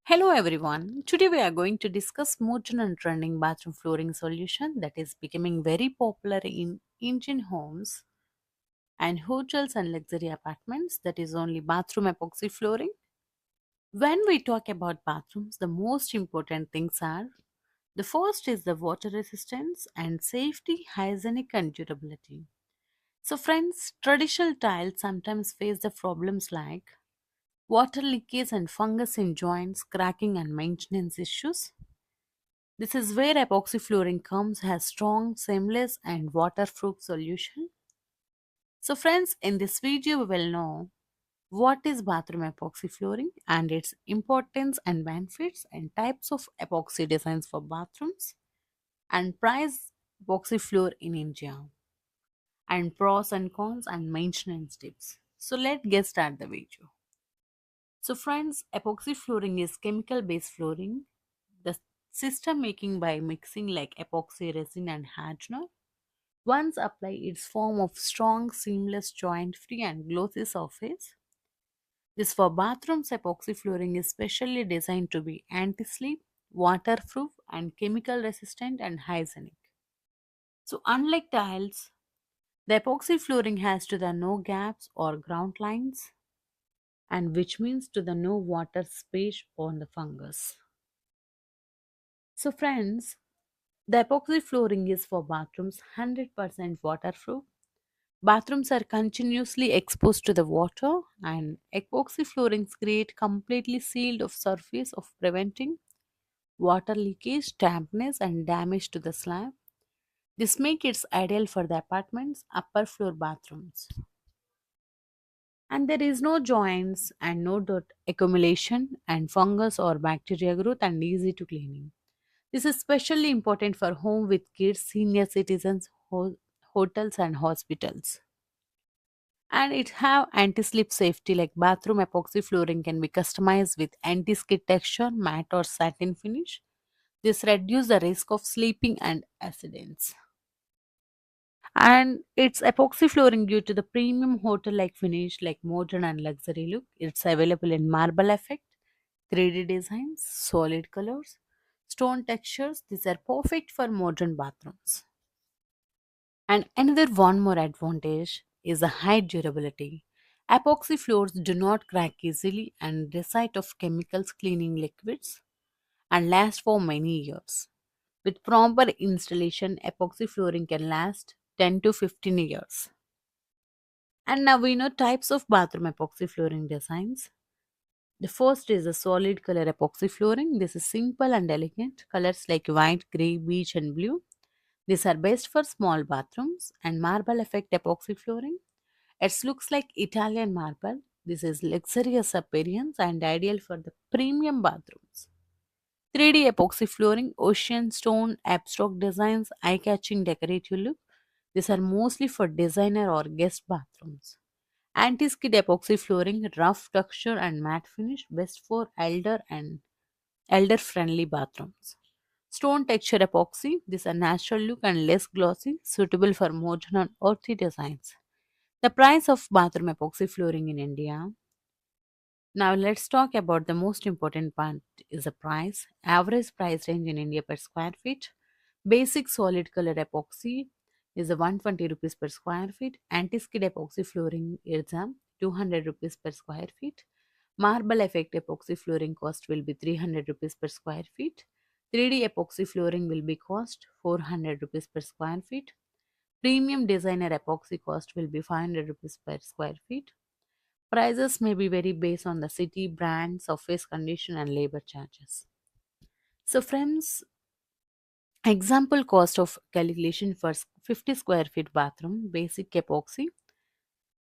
Hello everyone. Today we are going to discuss modern and trending bathroom flooring solution that is becoming very popular in Indian homes and hotels and luxury apartments, that is only bathroom epoxy flooring. When we talk about bathrooms, the most important things are: the first is the water resistance and safety, hygienic and durability. So friends, traditional tiles sometimes face the problems like water leakage and fungus in joints, cracking and maintenance issues. This is where epoxy flooring comes as strong, seamless and waterproof solution. So friends, in this video we will know what is bathroom epoxy flooring and its importance and benefits and types of epoxy designs for bathrooms and price epoxy floor in India and pros and cons and maintenance tips. So let's get start the video. So friends, epoxy flooring is chemical based flooring. The system making by mixing like epoxy resin and hardener. Once applied, its form of strong, seamless, joint-free and glossy surface. This for bathrooms epoxy flooring is specially designed to be anti-slip, waterproof and chemical resistant and hygienic. So unlike tiles, the epoxy flooring has to the no gaps or ground lines and which means to the no water space on the fungus. So friends, the epoxy flooring is for bathrooms 100% waterproof. Bathrooms are continuously exposed to the water, and epoxy floorings create completely sealed of surface of preventing water leakage, dampness, and damage to the slab. This makes it ideal for the apartment's upper floor bathrooms. And there is no joints and no dirt accumulation and fungus or bacteria growth and easy to cleaning. This is especially important for home with kids, senior citizens, hotels and hospitals. And it have anti-slip safety like bathroom epoxy flooring can be customized with anti-skid texture, matte or satin finish. This reduce the risk of slipping and accidents. And it's epoxy flooring due to the premium hotel like finish like modern and luxury look. It's available in marble effect, 3D designs, solid colors, stone textures. These are perfect for modern bathrooms. And another one more advantage is the high durability. Epoxy floors do not crack easily and resist of chemicals cleaning liquids and last for many years. With proper installation, epoxy flooring can last 10 to 15 years. And now we know types of bathroom epoxy flooring designs. The first is a solid color epoxy flooring. This is simple and elegant. Colors like white, grey, beige, and blue. These are best for small bathrooms and marble effect epoxy flooring. It looks like Italian marble. This is luxurious appearance and ideal for the premium bathrooms. 3D epoxy flooring, ocean stone, abstract designs, eye-catching decorative look. These are mostly for designer or guest bathrooms. Anti-skid epoxy flooring, rough texture and matte finish, best for elder-friendly bathrooms. Stone texture epoxy, these are natural look and less glossy, suitable for modern and earthy designs. The price of bathroom epoxy flooring in India. Now let's talk about the most important part is the price. Average price range in India per square feet. Basic solid color epoxy is a 120 rupees per square feet. Anti-skid epoxy flooring is a 200 rupees per square feet. Marble effect epoxy flooring cost will be 300 rupees per square feet. 3D epoxy flooring will be cost 400 rupees per square feet. Premium designer epoxy cost will be 500 rupees per square feet. Prices may be vary based on the city, brand, surface condition, and labor charges. So, friends, example cost of calculation for 50 square feet bathroom, basic epoxy,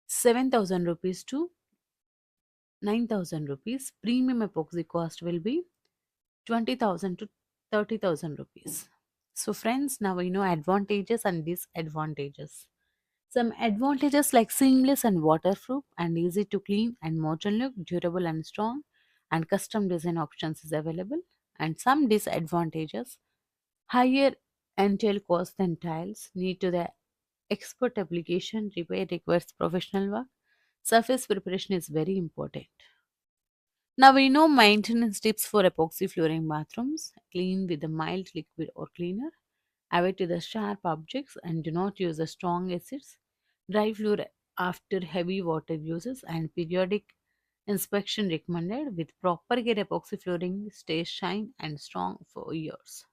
7,000 rupees to 9,000 rupees. Premium epoxy cost will be 20,000 to 30,000 rupees. So, friends, now we know advantages and disadvantages. Some advantages like seamless and waterproof and easy to clean and modern look, durable and strong, and custom design options is available. And some disadvantages: higher entail cost than tiles, need to the expert application, repair requires professional work, surface preparation is very important. Now we know maintenance tips for epoxy flooring bathrooms. Clean with a mild liquid or cleaner. Avoid the sharp objects and do not use the strong acids. Dry floor after heavy water uses and periodic inspection recommended. With proper care, epoxy flooring stays shine and strong for years.